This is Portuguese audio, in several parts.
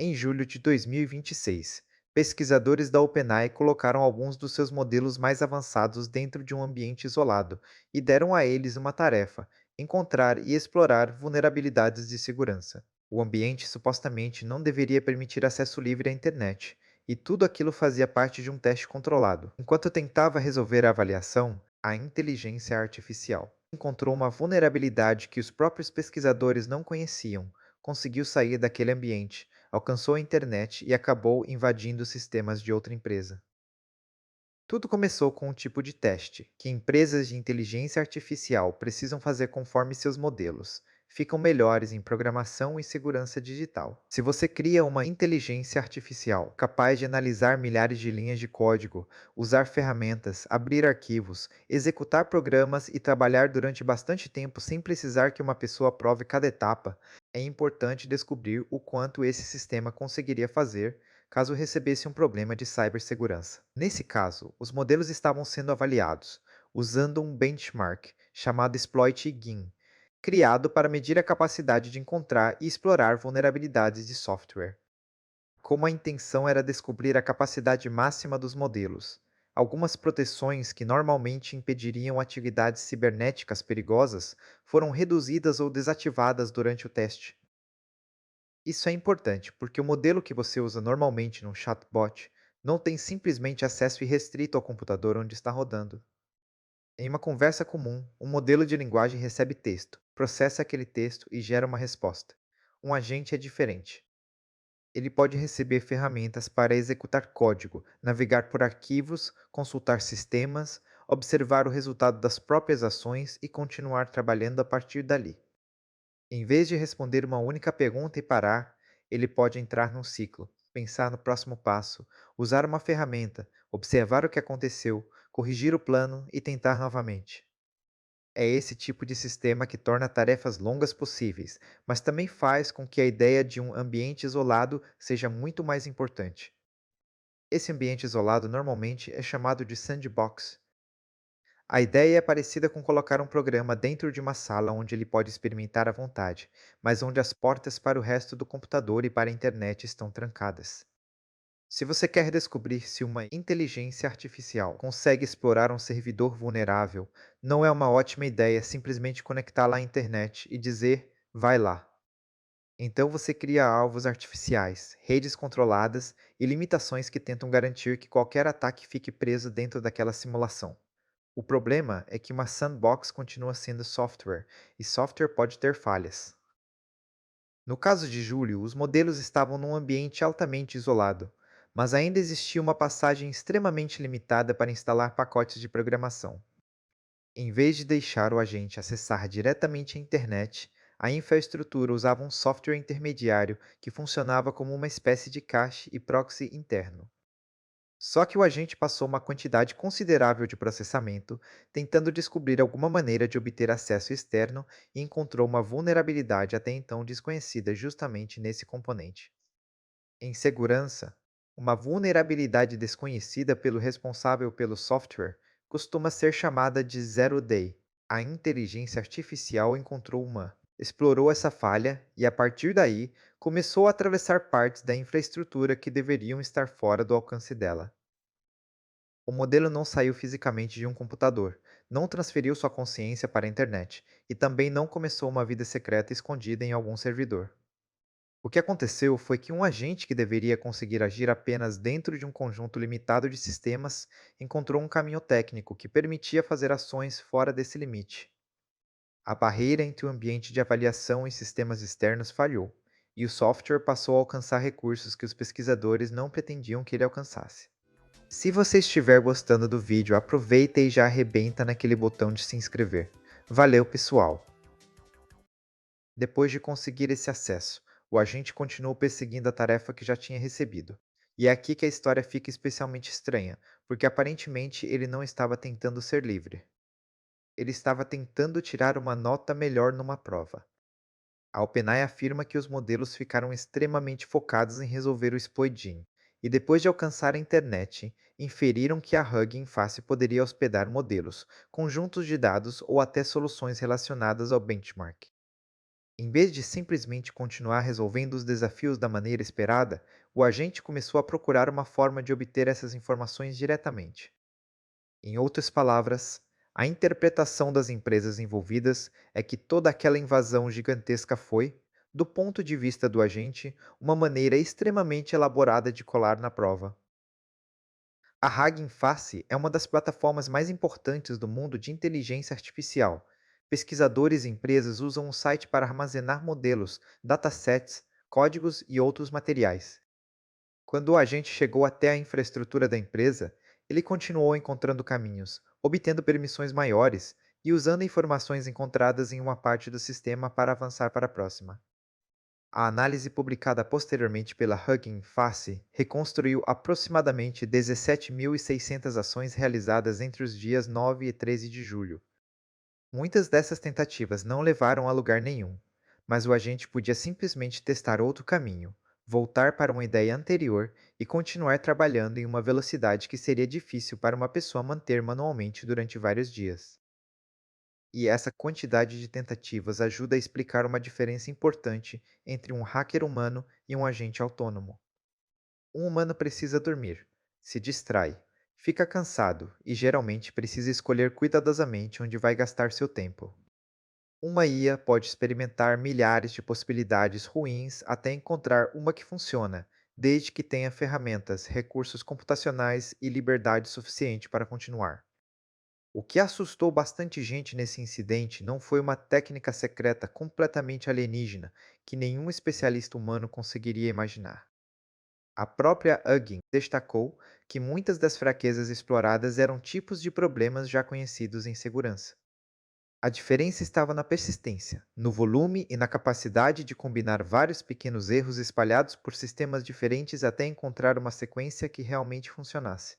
Em julho de 2026, pesquisadores da OpenAI colocaram alguns dos seus modelos mais avançados dentro de um ambiente isolado e deram a eles uma tarefa: encontrar e explorar vulnerabilidades de segurança. O ambiente supostamente não deveria permitir acesso livre à internet, e tudo aquilo fazia parte de um teste controlado. Enquanto tentava resolver a avaliação, a inteligência artificial encontrou uma vulnerabilidade que os próprios pesquisadores não conheciam, conseguiu sair daquele ambiente, alcançou a internet e acabou invadindo sistemas de outra empresa. Tudo começou com um tipo de teste, que empresas de inteligência artificial precisam fazer conforme seus modelos. Ficam melhores em programação e segurança digital. Se você cria uma inteligência artificial capaz de analisar milhares de linhas de código, usar ferramentas, abrir arquivos, executar programas e trabalhar durante bastante tempo sem precisar que uma pessoa aprove cada etapa, é importante descobrir o quanto esse sistema conseguiria fazer caso recebesse um problema de cibersegurança. Nesse caso, os modelos estavam sendo avaliados usando um benchmark chamado Exploit GIN, criado para medir a capacidade de encontrar e explorar vulnerabilidades de software. Como a intenção era descobrir a capacidade máxima dos modelos, algumas proteções que normalmente impediriam atividades cibernéticas perigosas foram reduzidas ou desativadas durante o teste. Isso é importante porque o modelo que você usa normalmente num chatbot não tem simplesmente acesso irrestrito ao computador onde está rodando. Em uma conversa comum, um modelo de linguagem recebe texto, processa aquele texto e gera uma resposta. Um agente é diferente. Ele pode receber ferramentas para executar código, navegar por arquivos, consultar sistemas, observar o resultado das próprias ações e continuar trabalhando a partir dali. Em vez de responder uma única pergunta e parar, ele pode entrar num ciclo, pensar no próximo passo, usar uma ferramenta, observar o que aconteceu, corrigir o plano e tentar novamente. É esse tipo de sistema que torna tarefas longas possíveis, mas também faz com que a ideia de um ambiente isolado seja muito mais importante. Esse ambiente isolado normalmente é chamado de sandbox. A ideia é parecida com colocar um programa dentro de uma sala onde ele pode experimentar à vontade, mas onde as portas para o resto do computador e para a internet estão trancadas. Se você quer descobrir se uma inteligência artificial consegue explorar um servidor vulnerável, não é uma ótima ideia simplesmente conectá-la à internet e dizer vai lá. Então você cria alvos artificiais, redes controladas e limitações que tentam garantir que qualquer ataque fique preso dentro daquela simulação. O problema é que uma sandbox continua sendo software, e software pode ter falhas. No caso de Júlio, os modelos estavam num ambiente altamente isolado, mas ainda existia uma passagem extremamente limitada para instalar pacotes de programação. Em vez de deixar o agente acessar diretamente a internet, a infraestrutura usava um software intermediário que funcionava como uma espécie de cache e proxy interno. Só que o agente passou uma quantidade considerável de processamento, tentando descobrir alguma maneira de obter acesso externo e encontrou uma vulnerabilidade até então desconhecida justamente nesse componente. Em segurança, uma vulnerabilidade desconhecida pelo responsável pelo software costuma ser chamada de Zero Day. A inteligência artificial encontrou uma, explorou essa falha e, a partir daí, começou a atravessar partes da infraestrutura que deveriam estar fora do alcance dela. O modelo não saiu fisicamente de um computador, não transferiu sua consciência para a internet e também não começou uma vida secreta escondida em algum servidor. O que aconteceu foi que um agente que deveria conseguir agir apenas dentro de um conjunto limitado de sistemas encontrou um caminho técnico que permitia fazer ações fora desse limite. A barreira entre o ambiente de avaliação e sistemas externos falhou, e o software passou a alcançar recursos que os pesquisadores não pretendiam que ele alcançasse. Se você estiver gostando do vídeo, aproveita e já arrebenta naquele botão de se inscrever. Valeu, pessoal! Depois de conseguir esse acesso, o agente continuou perseguindo a tarefa que já tinha recebido. E é aqui que a história fica especialmente estranha, porque aparentemente ele não estava tentando ser livre. Ele estava tentando tirar uma nota melhor numa prova. A OpenAI afirma que os modelos ficaram extremamente focados em resolver o exploit, e depois de alcançar a internet, inferiram que a Hugging Face poderia hospedar modelos, conjuntos de dados ou até soluções relacionadas ao benchmark. Em vez de simplesmente continuar resolvendo os desafios da maneira esperada, o agente começou a procurar uma forma de obter essas informações diretamente. Em outras palavras, a interpretação das empresas envolvidas é que toda aquela invasão gigantesca foi, do ponto de vista do agente, uma maneira extremamente elaborada de colar na prova. A Hugging Face é uma das plataformas mais importantes do mundo de inteligência artificial. Pesquisadores e empresas usam o site para armazenar modelos, datasets, códigos e outros materiais. Quando o agente chegou até a infraestrutura da empresa, ele continuou encontrando caminhos, obtendo permissões maiores e usando informações encontradas em uma parte do sistema para avançar para a próxima. A análise publicada posteriormente pela Hugging Face reconstruiu aproximadamente 17.600 ações realizadas entre os dias 9 e 13 de julho. Muitas dessas tentativas não levaram a lugar nenhum, mas o agente podia simplesmente testar outro caminho, voltar para uma ideia anterior e continuar trabalhando em uma velocidade que seria difícil para uma pessoa manter manualmente durante vários dias. E essa quantidade de tentativas ajuda a explicar uma diferença importante entre um hacker humano e um agente autônomo. Um humano precisa dormir, se distrai, fica cansado e geralmente precisa escolher cuidadosamente onde vai gastar seu tempo. Uma IA pode experimentar milhares de possibilidades ruins até encontrar uma que funciona, desde que tenha ferramentas, recursos computacionais e liberdade suficiente para continuar. O que assustou bastante gente nesse incidente não foi uma técnica secreta completamente alienígena que nenhum especialista humano conseguiria imaginar. A própria Hugging destacou que muitas das fraquezas exploradas eram tipos de problemas já conhecidos em segurança. A diferença estava na persistência, no volume e na capacidade de combinar vários pequenos erros espalhados por sistemas diferentes até encontrar uma sequência que realmente funcionasse.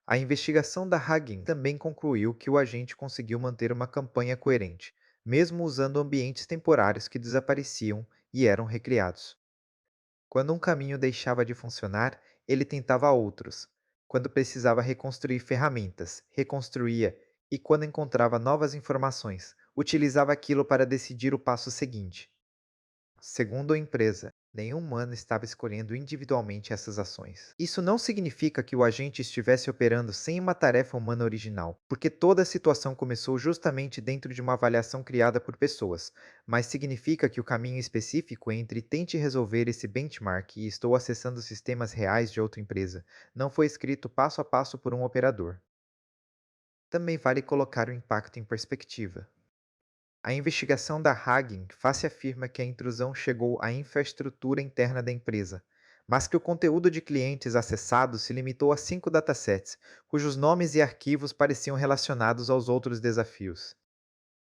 A investigação da Hugging também concluiu que o agente conseguiu manter uma campanha coerente, mesmo usando ambientes temporários que desapareciam e eram recriados. Quando um caminho deixava de funcionar, ele tentava outros. Quando precisava reconstruir ferramentas, reconstruía, e quando encontrava novas informações, utilizava aquilo para decidir o passo seguinte. Segundo a empresa, nenhum humano estava escolhendo individualmente essas ações. Isso não significa que o agente estivesse operando sem uma tarefa humana original, porque toda a situação começou justamente dentro de uma avaliação criada por pessoas, mas significa que o caminho específico entre tente resolver esse benchmark e estou acessando sistemas reais de outra empresa não foi escrito passo a passo por um operador. Também vale colocar o impacto em perspectiva. A investigação da Hugging Face afirma que a intrusão chegou à infraestrutura interna da empresa, mas que o conteúdo de clientes acessados se limitou a 5 datasets, cujos nomes e arquivos pareciam relacionados aos outros desafios.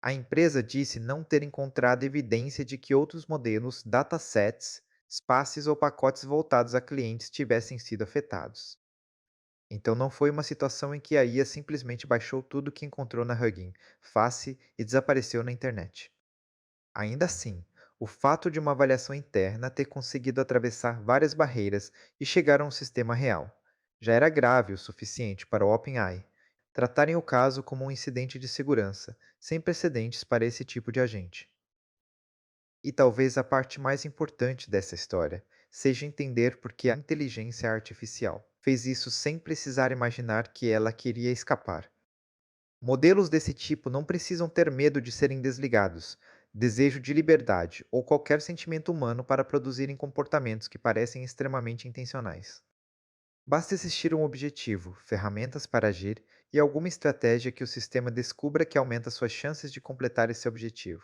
A empresa disse não ter encontrado evidência de que outros modelos, datasets, espaços ou pacotes voltados a clientes tivessem sido afetados. Então não foi uma situação em que a IA simplesmente baixou tudo o que encontrou na Hugging Face e desapareceu na internet. Ainda assim, o fato de uma avaliação interna ter conseguido atravessar várias barreiras e chegar a um sistema real já era grave o suficiente para o OpenAI tratarem o caso como um incidente de segurança, sem precedentes para esse tipo de agente. E talvez a parte mais importante dessa história seja entender por que a inteligência artificial fez isso sem precisar imaginar que ela queria escapar. Modelos desse tipo não precisam ter medo de serem desligados, desejo de liberdade ou qualquer sentimento humano para produzirem comportamentos que parecem extremamente intencionais. Basta existir um objetivo, ferramentas para agir e alguma estratégia que o sistema descubra que aumenta suas chances de completar esse objetivo.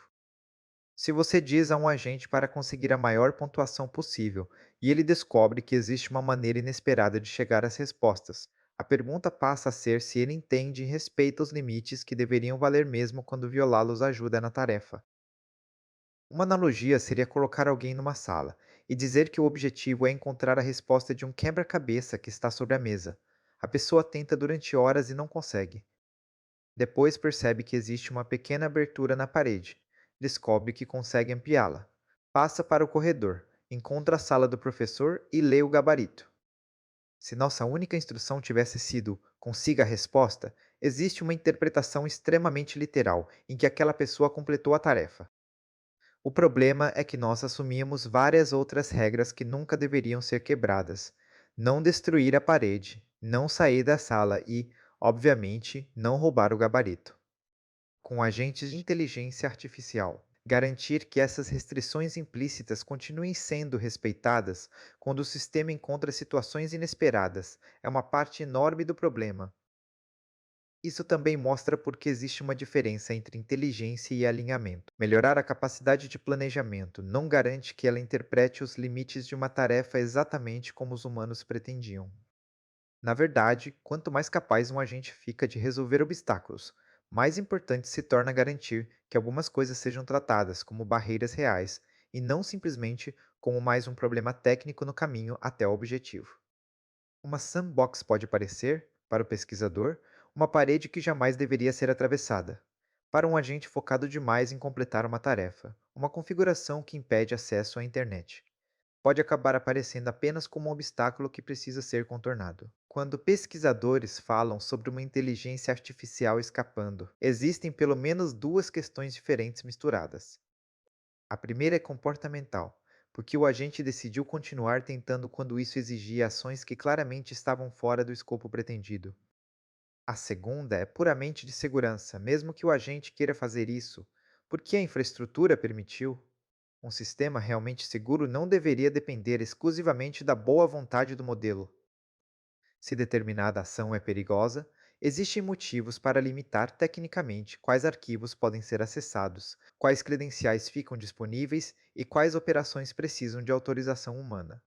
Se você diz a um agente para conseguir a maior pontuação possível e ele descobre que existe uma maneira inesperada de chegar às respostas, a pergunta passa a ser se ele entende e respeita os limites que deveriam valer mesmo quando violá-los ajuda na tarefa. Uma analogia seria colocar alguém numa sala e dizer que o objetivo é encontrar a resposta de um quebra-cabeça que está sobre a mesa. A pessoa tenta durante horas e não consegue. Depois percebe que existe uma pequena abertura na parede. Descobre que consegue ampliá-la. Passa para o corredor, encontra a sala do professor e lê o gabarito. Se nossa única instrução tivesse sido consiga a resposta, existe uma interpretação extremamente literal em que aquela pessoa completou a tarefa. O problema é que nós assumíamos várias outras regras que nunca deveriam ser quebradas. Não destruir a parede, não sair da sala e, obviamente, não roubar o gabarito. Com agentes de inteligência artificial, garantir que essas restrições implícitas continuem sendo respeitadas quando o sistema encontra situações inesperadas é uma parte enorme do problema. Isso também mostra por que existe uma diferença entre inteligência e alinhamento. Melhorar a capacidade de planejamento não garante que ela interprete os limites de uma tarefa exatamente como os humanos pretendiam. Na verdade, quanto mais capaz um agente fica de resolver obstáculos, mais importante se torna garantir que algumas coisas sejam tratadas como barreiras reais e não simplesmente como mais um problema técnico no caminho até o objetivo. Uma sandbox pode parecer, para o pesquisador, uma parede que jamais deveria ser atravessada. Para um agente focado demais em completar uma tarefa, uma configuração que impede acesso à internet pode acabar aparecendo apenas como um obstáculo que precisa ser contornado. Quando pesquisadores falam sobre uma inteligência artificial escapando, existem pelo menos duas questões diferentes misturadas. A primeira é comportamental, porque o agente decidiu continuar tentando quando isso exigia ações que claramente estavam fora do escopo pretendido. A segunda é puramente de segurança, mesmo que o agente queira fazer isso, porque a infraestrutura permitiu. Um sistema realmente seguro não deveria depender exclusivamente da boa vontade do modelo. Se determinada ação é perigosa, existem motivos para limitar tecnicamente quais arquivos podem ser acessados, quais credenciais ficam disponíveis e quais operações precisam de autorização humana.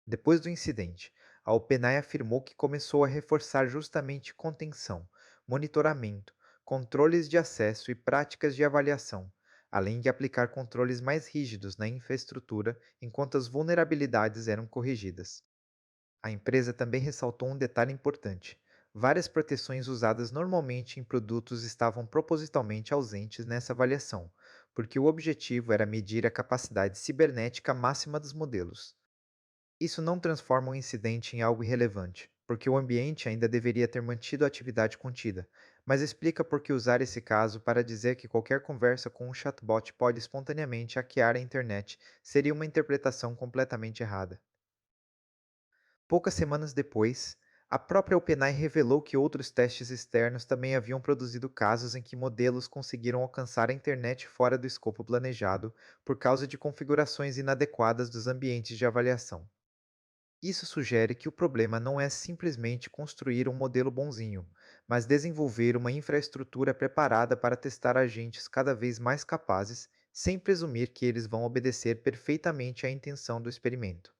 Depois do incidente, a OpenAI afirmou que começou a reforçar justamente contenção, monitoramento, controles de acesso e práticas de avaliação, além de aplicar controles mais rígidos na infraestrutura enquanto as vulnerabilidades eram corrigidas. A empresa também ressaltou um detalhe importante: várias proteções usadas normalmente em produtos estavam propositalmente ausentes nessa avaliação, porque o objetivo era medir a capacidade cibernética máxima dos modelos. Isso não transforma o incidente em algo irrelevante, porque o ambiente ainda deveria ter mantido a atividade contida, mas explica por que usar esse caso para dizer que qualquer conversa com um chatbot pode espontaneamente hackear a internet seria uma interpretação completamente errada. Poucas semanas depois, a própria OpenAI revelou que outros testes externos também haviam produzido casos em que modelos conseguiram alcançar a internet fora do escopo planejado por causa de configurações inadequadas dos ambientes de avaliação. Isso sugere que o problema não é simplesmente construir um modelo bonzinho, mas desenvolver uma infraestrutura preparada para testar agentes cada vez mais capazes, sem presumir que eles vão obedecer perfeitamente à intenção do experimento.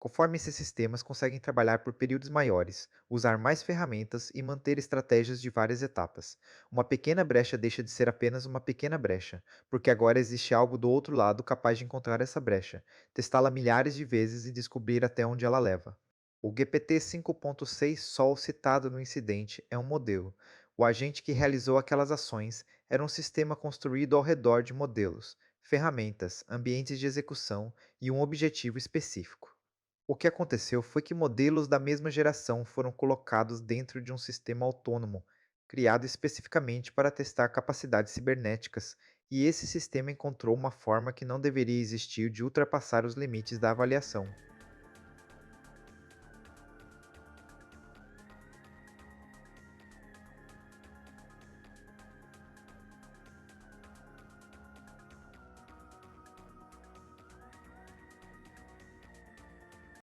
Conforme esses sistemas conseguem trabalhar por períodos maiores, usar mais ferramentas e manter estratégias de várias etapas, uma pequena brecha deixa de ser apenas uma pequena brecha, porque agora existe algo do outro lado capaz de encontrar essa brecha, testá-la milhares de vezes e descobrir até onde ela leva. O GPT 5.6 Sol citado no incidente é um modelo. O agente que realizou aquelas ações era um sistema construído ao redor de modelos, ferramentas, ambientes de execução e um objetivo específico. O que aconteceu foi que modelos da mesma geração foram colocados dentro de um sistema autônomo, criado especificamente para testar capacidades cibernéticas, e esse sistema encontrou uma forma que não deveria existir de ultrapassar os limites da avaliação.